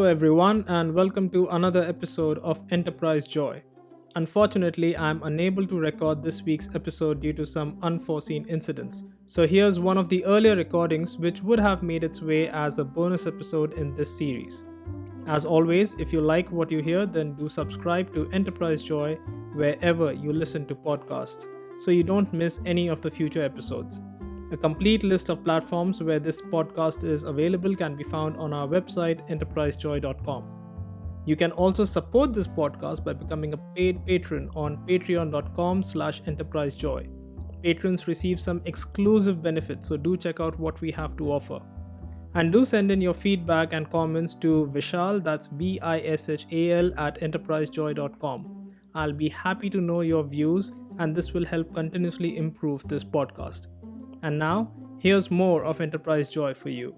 everyone, and welcome to another episode of Enterprise Joy. Unfortunately, I'm unable to record this week's episode due to some unforeseen incidents. So, here's one of the earlier recordings which would have made its way as a bonus episode in this series. As always, if you like what you hear, then do subscribe to Enterprise Joy wherever you listen to podcasts so you don't miss any of the future episodes. A complete list of platforms where this podcast is available can be found on our website enterprisejoy.com. You can also support this podcast by becoming a paid patron on patreon.com/enterprisejoy. Patrons receive some exclusive benefits, so do check out what we have to offer. And do send in your feedback and comments to Vishal, that's Bishal at enterprisejoy.com. I'll be happy to know your views, and this will help continuously improve this podcast. And now, here's more of Enterprise Joy for you.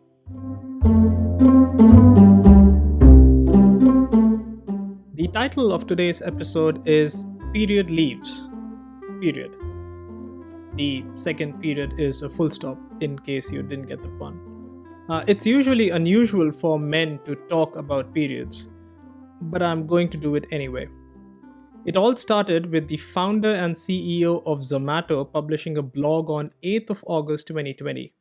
The title of today's episode is Period Leaves. Period. The second period is a full stop, in case you didn't get the pun. It's usually unusual for men to talk about periods, but I'm going to do it anyway. It all started with the founder and CEO of Zomato publishing a blog on 8th of August 2020.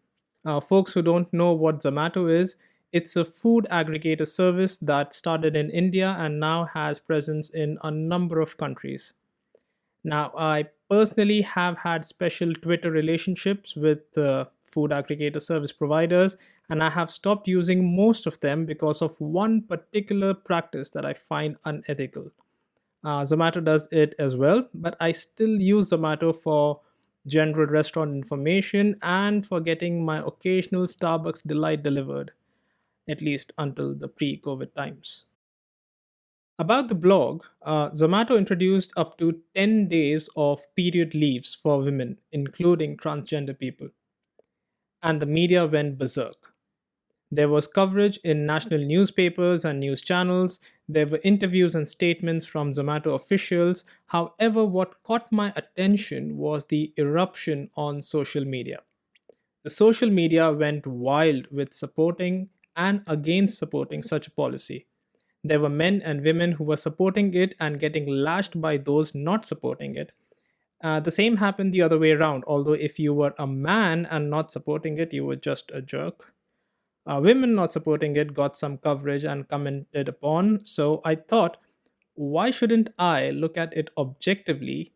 Folks who don't know what Zomato is, it's a food aggregator service that started in India and now has presence in a number of countries. Now, I personally have had special Twitter relationships with food aggregator service providers, and I have stopped using most of them because of one particular practice that I find unethical. Zomato does it as well, but I still use Zomato for general restaurant information and for getting my occasional Starbucks delight delivered, at least until the pre-COVID times. About the blog, Zomato introduced up to 10 days of period leaves for women, including transgender people, and the media went berserk. There was coverage in national newspapers and news channels. There were interviews and statements from Zomato officials. However, what caught my attention was the eruption on social media. The social media went wild with supporting and against supporting such a policy. There were men and women who were supporting it and getting lashed by those not supporting it. The same happened the other way around, although if you were a man and not supporting it, you were just a jerk. Women not supporting it got some coverage and commented upon, so I thought, why shouldn't I look at it objectively,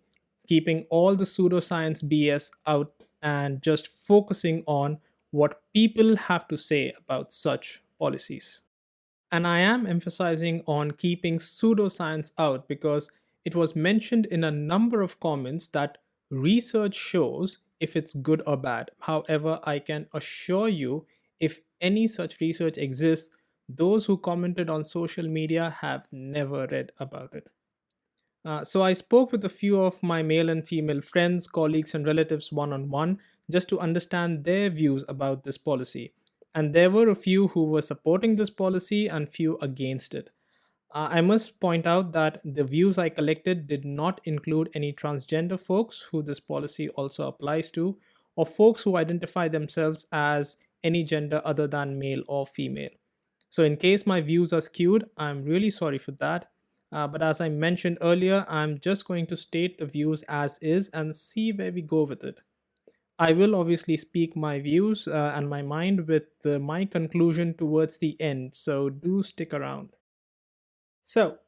keeping all the pseudoscience BS out and just focusing on what people have to say about such policies? And I am emphasizing on keeping pseudoscience out because it was mentioned in a number of comments that research shows if it's good or bad. However, I can assure you, if any such research exists, those who commented on social media have never read about it. So I spoke with a few of my male and female friends, colleagues, and relatives one on one just to understand their views about this policy. And there were a few who were supporting this policy and few against it. I must point out that the views I collected did not include any transgender folks who this policy also applies to, or folks who identify themselves as any gender other than male or female. So, in case my views are skewed, I'm really sorry for that. But as I mentioned earlier, I'm just going to state the views as is and see where we go with it. I will obviously speak my views and my mind with my conclusion towards the end, so do stick around. So,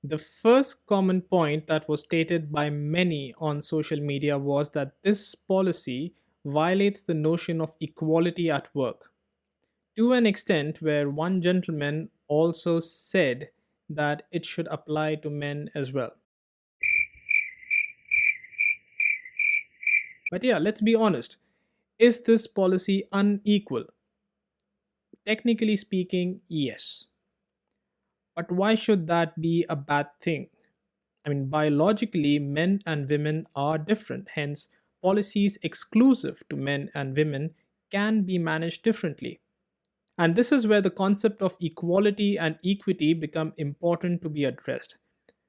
the first common point that was stated by many on social media was that this policy violates the notion of equality at work to an extent where one gentleman also said that it should apply to men as well. But yeah, let's be honest. Is this policy unequal? Technically speaking, yes. But why should that be a bad thing? I mean, biologically, men and women are different. Hence, policies exclusive to men and women can be managed differently. And this is where the concept of equality and equity become important to be addressed,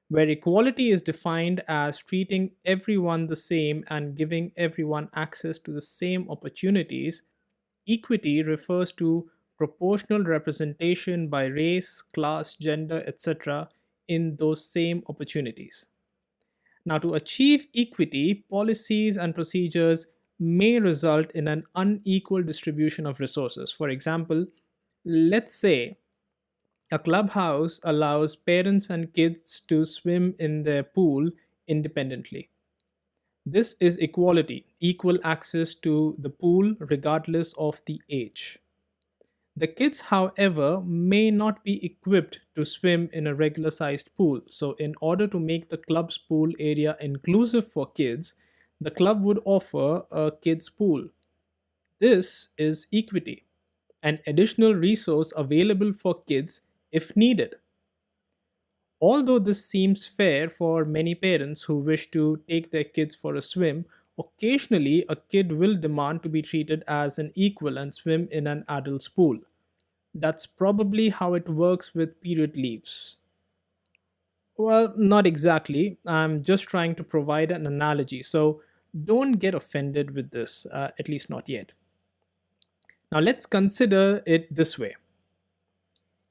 where equality is defined as treating everyone the same and giving everyone access to the same opportunities. Equity refers to proportional representation by race, class, gender, etc., in those same opportunities. Now, to achieve equity, policies and procedures may result in an unequal distribution of resources. For example, let's say a clubhouse allows parents and kids to swim in their pool independently. This is equality, equal access to the pool regardless of the age. The kids, however, may not be equipped to swim in a regular sized pool. So, in order to make the club's pool area inclusive for kids, the club would offer a kids' pool. This is equity, an additional resource available for kids if needed. Although this seems fair for many parents who wish to take their kids for a swim, occasionally a kid will demand to be treated as an equal and swim in an adult's pool. That's probably how it works with period leaves. Well, not exactly. I'm just trying to provide an analogy, so don't get offended with this, at least not yet. Now, let's consider it this way: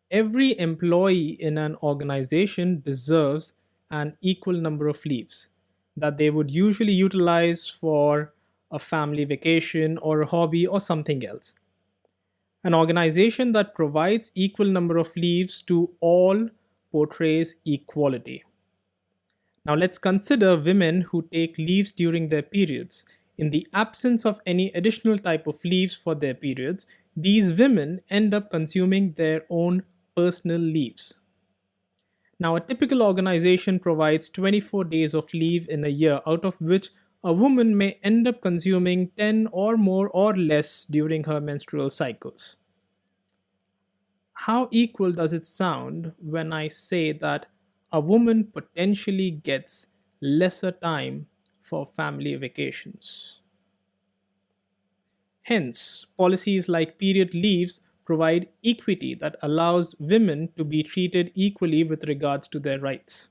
every employee in an organization deserves an equal number of leaves that they would usually utilize for a family vacation or a hobby or something else. An organization that provides equal number of leaves to all portrays equality. Now let's consider women who take leaves during their periods. In the absence of any additional type of leaves for their periods, these women end up consuming their own personal leaves. Now, a typical organization provides 24 days of leave in a year, out of which a woman may end up consuming 10 or more or less during her menstrual cycles. How equal does it sound when I say that a woman potentially gets lesser time for family vacations? Hence, policies like period leaves provide equity that allows women to be treated equally with regards to their rights.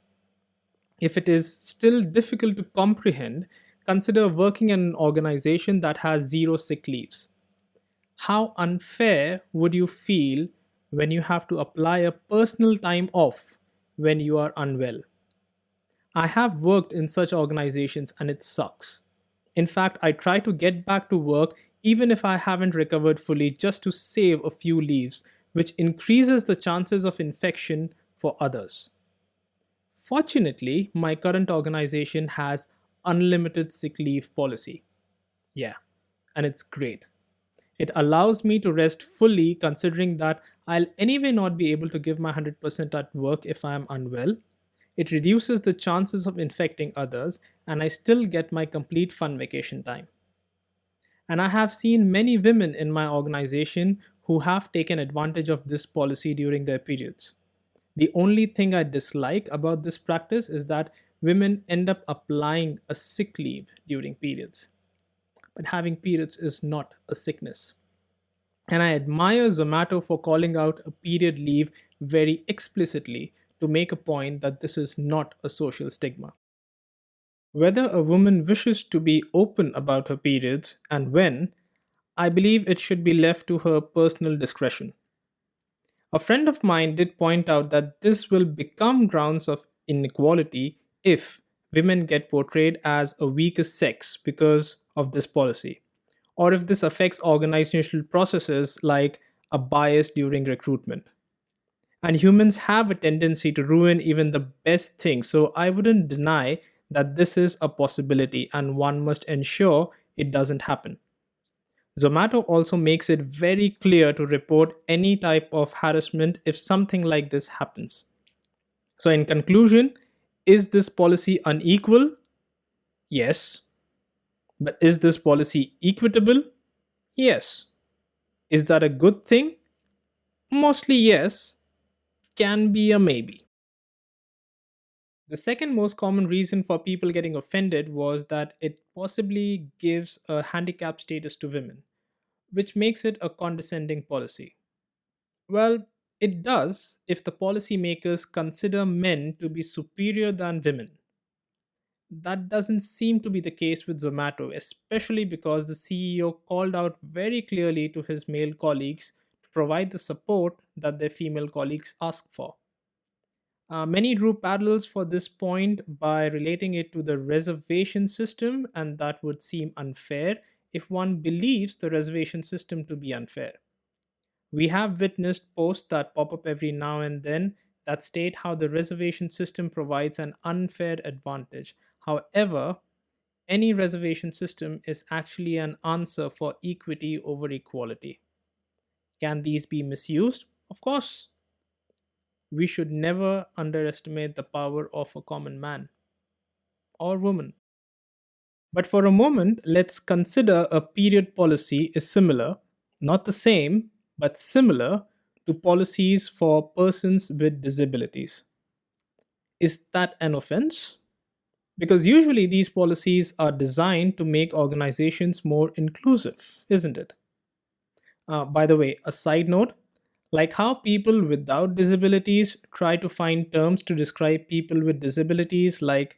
If it is still difficult to comprehend, consider working in an organization that has zero sick leaves. How unfair would you feel when you have to apply a personal time off when you are unwell? I have worked in such organizations and it sucks. In fact, I try to get back to work even if I haven't recovered fully just to save a few leaves, which increases the chances of infection for others. Fortunately, my current organization has unlimited sick leave policy. Yeah, and it's great. It allows me to rest fully considering that I'll anyway not be able to give my 100% at work if I am unwell. It reduces the chances of infecting others, and I still get my complete fun vacation time. And I have seen many women in my organization who have taken advantage of this policy during their periods. The only thing I dislike about this practice is that women end up applying a sick leave during periods. But having periods is not a sickness. And I admire Zomato for calling out a period leave very explicitly to make a point that this is not a social stigma. Whether a woman wishes to be open about her periods and when, I believe it should be left to her personal discretion. A friend of mine did point out that this will become grounds of inequality if women get portrayed as a weaker sex because of this policy, or if this affects organizational processes like a bias during recruitment. And humans have a tendency to ruin even the best things, so I wouldn't deny that this is a possibility and one must ensure it doesn't happen. Zomato also makes it very clear to report any type of harassment if something like this happens. So, in conclusion, is this policy unequal? Yes. But is this policy equitable? Yes. Is that a good thing? Mostly yes, can be a maybe. The second most common reason for people getting offended was that it possibly gives a handicap status to women, which makes it a condescending policy. Well, it does if the policymakers consider men to be superior than women. That doesn't seem to be the case with Zomato, especially because the CEO called out very clearly to his male colleagues to provide the support that their female colleagues ask for. Many drew parallels for this point by relating it to the reservation system, and that would seem unfair if one believes the reservation system to be unfair. We have witnessed posts that pop up every now and then that state how the reservation system provides an unfair advantage. However, any reservation system is actually an answer for equity over equality. Can these be misused? Of course. We should never underestimate the power of a common man or woman. But for a moment, let's consider a period policy is similar, not the same, but similar to policies for persons with disabilities. Is that an offense? Because usually these policies are designed to make organizations more inclusive, isn't it? By the way, a side note, like how people without disabilities try to find terms to describe people with disabilities like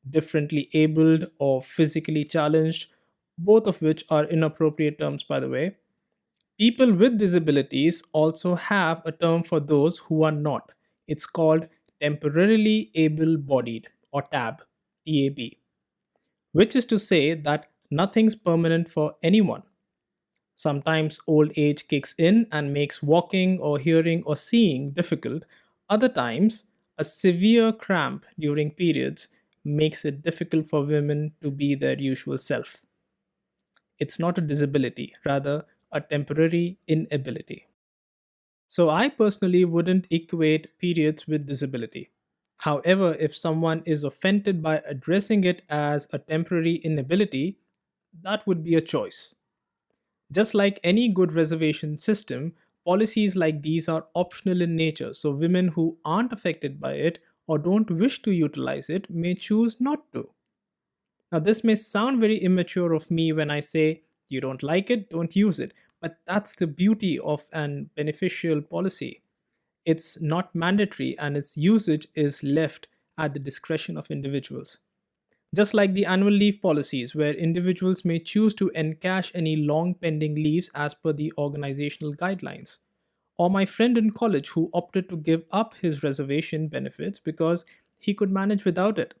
differently abled or physically challenged, both of which are inappropriate terms, by the way. People with disabilities also have a term for those who are not. It's called temporarily able bodied or TAB, which is to say that nothing's permanent for anyone. Sometimes old age kicks in and makes walking or hearing or seeing difficult. Other times, a severe cramp during periods makes it difficult for women to be their usual self. It's not a disability, rather, a temporary inability. So, I personally wouldn't equate periods with disability. However, if someone is offended by addressing it as a temporary inability, that would be a choice. Just like any good reservation system, policies like these are optional in nature, so women who aren't affected by it or don't wish to utilize it may choose not to. Now, this may sound very immature of me when I say, you don't like it, don't use it, but that's the beauty of an beneficial policy. It's not mandatory and its usage is left at the discretion of individuals. Just like the annual leave policies, where individuals may choose to encash any long pending leaves as per the organizational guidelines. Or my friend in college who opted to give up his reservation benefits because he could manage without it.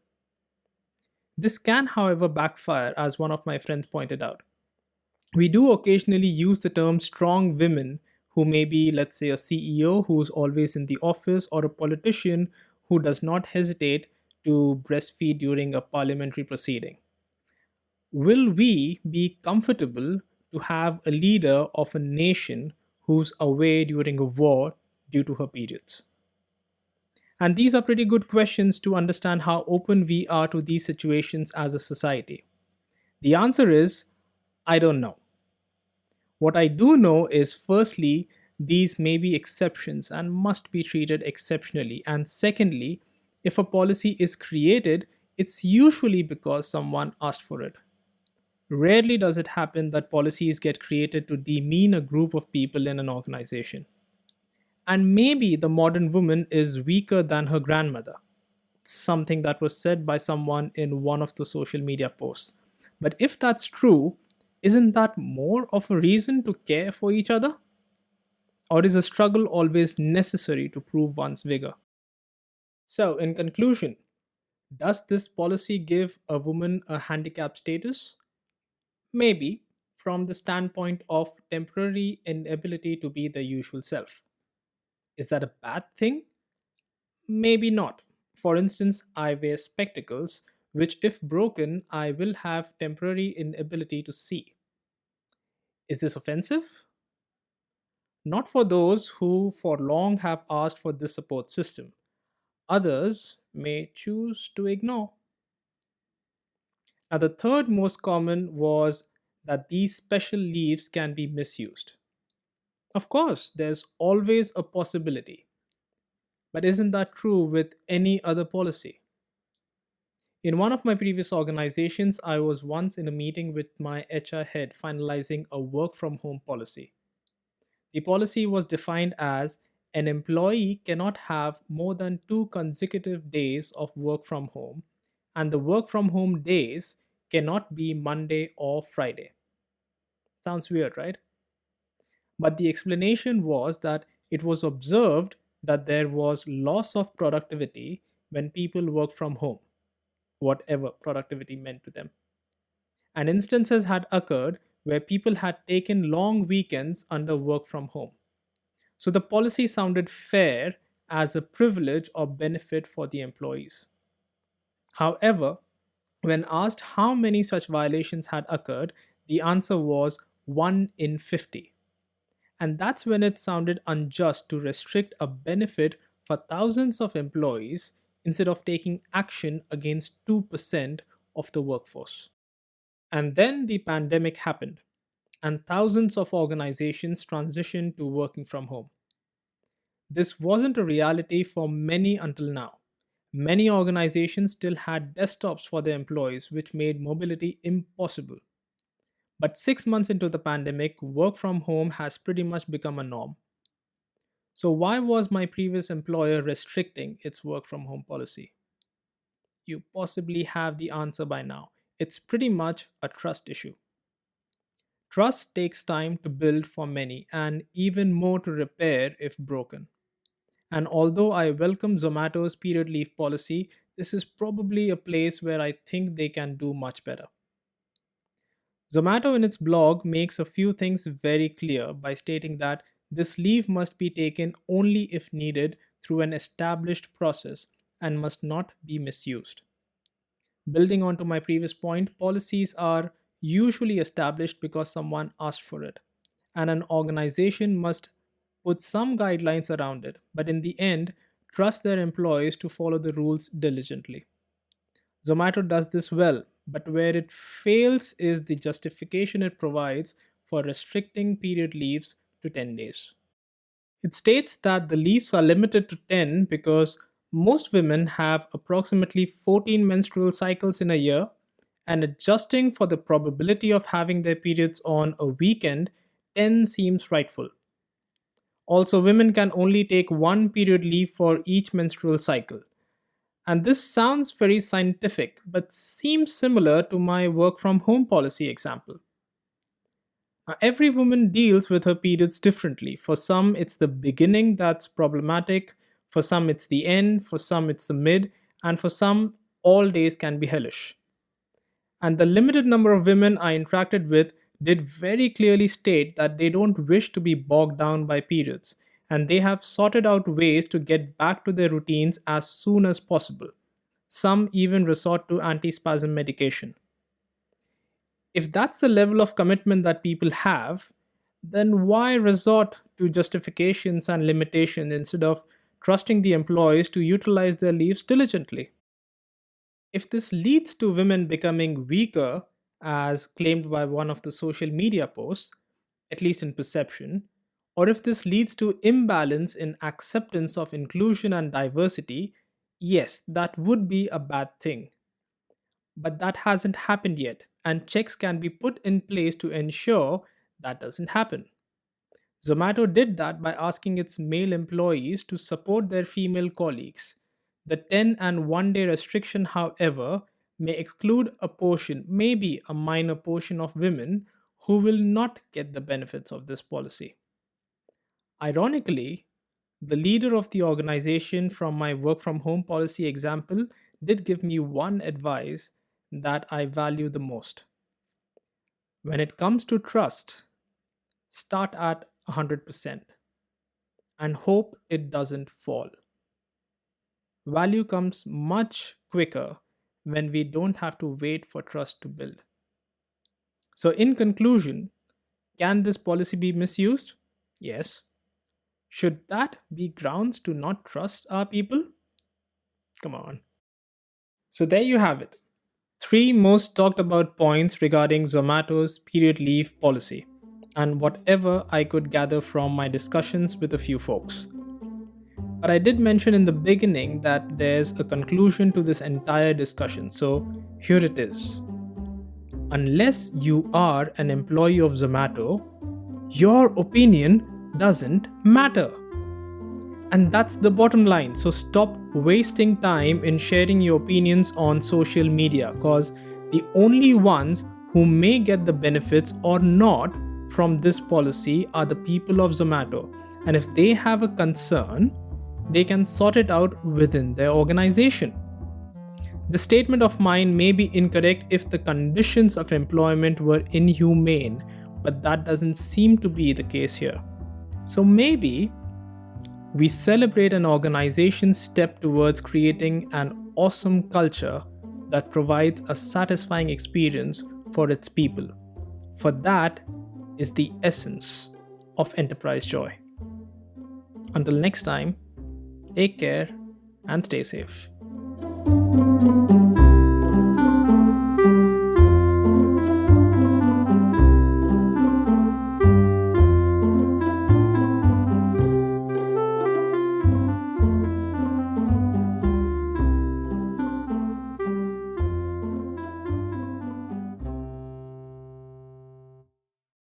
This can, however, backfire, as one of my friends pointed out. We do occasionally use the term strong women who may be, let's say, a CEO who's always in the office or a politician who does not hesitate to breastfeed during a parliamentary proceeding. Will we be comfortable to have a leader of a nation who's away during a war due to her periods? And these are pretty good questions to understand how open we are to these situations as a society. The answer is I don't know. What I do know is firstly, these may be exceptions and must be treated exceptionally. And secondly, if a policy is created, it's usually because someone asked for it. Rarely does it happen that policies get created to demean a group of people in an organization. And maybe the modern woman is weaker than her grandmother, something that was said by someone in one of the social media posts. But if that's true, isn't that more of a reason to care for each other? Or is a struggle always necessary to prove one's vigor? So, in conclusion, does this policy give a woman a handicap status? Maybe, from the standpoint of temporary inability to be the usual self. Is that a bad thing? Maybe not. For instance, I wear spectacles, which, if broken, I will have temporary inability to see. Is this offensive? Not for those who for long have asked for this support system. Others may choose to ignore. Now, the third most common was that these special leaves can be misused. Of course, there's always a possibility. But isn't that true with any other policy? In one of my previous organizations, I was once in a meeting with my HR head finalizing a work from home policy. The policy was defined as an employee cannot have more than 2 consecutive days of work from home, and the work from home days cannot be Monday or Friday. Sounds weird, right? But the explanation was that it was observed that there was loss of productivity when people work from home, whatever productivity meant to them. And instances had occurred where people had taken long weekends under work from home. So the policy sounded fair as a privilege or benefit for the employees. However, when asked how many such violations had occurred, the answer was 1 in 50. And that's when it sounded unjust to restrict a benefit for thousands of employees instead of taking action against 2% of the workforce. And then the pandemic happened, and thousands of organizations transitioned to working from home. This wasn't a reality for many until now. Many organizations still had desktops for their employees, which made mobility impossible. But 6 months into the pandemic, work from home has pretty much become a norm. So, why was my previous employer restricting its work from home policy? You possibly have the answer by now. It's pretty much a trust issue. Trust takes time to build for many and even more to repair if broken. And although I welcome Zomato's period leave policy, this is probably a place where I think they can do much better. Zomato in its blog makes a few things very clear by stating that this leave must be taken only if needed through an established process and must not be misused. Building onto my previous point, policies are usually established because someone asked for it, and an organization must put some guidelines around it, but in the end, trust their employees to follow the rules diligently. Zomato does this well, but where it fails is the justification it provides for restricting period leaves to 10 days. It states that the leaves are limited to 10 because most women have approximately 14 menstrual cycles in a year, and adjusting for the probability of having their periods on a weekend, 10 seems rightful. Also, women can only take one period leave for each menstrual cycle. And this sounds very scientific, but seems similar to my work from home policy example. Now, every woman deals with her periods differently. For some, it's the beginning that's problematic, for some, it's the end, for some, it's the mid, and for some, all days can be hellish. And the limited number of women I interacted with did very clearly state that they don't wish to be bogged down by periods, and they have sorted out ways to get back to their routines as soon as possible. Some even resort to antispasm medication. If that's the level of commitment that people have, then why resort to justifications and limitations instead of trusting the employees to utilize their leaves diligently? If this leads to women becoming weaker, as claimed by one of the social media posts, at least in perception, or if this leads to imbalance in acceptance of inclusion and diversity, yes, that would be a bad thing. But that hasn't happened yet, and checks can be put in place to ensure that doesn't happen. Zomato did that by asking its male employees to support their female colleagues. The 10 and 1 day restriction, however, may exclude a portion, maybe a minor portion of women who will not get the benefits of this policy. Ironically, the leader of the organization from my work from home policy example did give me one advice that I value the most. When it comes to trust, start at 100% and hope it doesn't fall. Value comes much quicker when we don't have to wait for trust to build. So, in conclusion, can this policy be misused? Yes. Should that be grounds to not trust our people? Come on. So, there you have it. Three most talked about points regarding Zomato's period leave policy, and whatever I could gather from my discussions with a few folks. But I did mention in the beginning that there's a conclusion to this entire discussion, so here it is. Unless you are an employee of Zomato, your opinion doesn't matter. And that's the bottom line. So stop wasting time in sharing your opinions on social media, because the only ones who may get the benefits or not from this policy are the people of Zomato. And if they have a concern, they can sort it out within their organization. The statement of mine may be incorrect if the conditions of employment were inhumane, but that doesn't seem to be the case here. So maybe we celebrate an organization's step towards creating an awesome culture that provides a satisfying experience for its people. For that is the essence of enterprise joy. Until next time, take care and stay safe.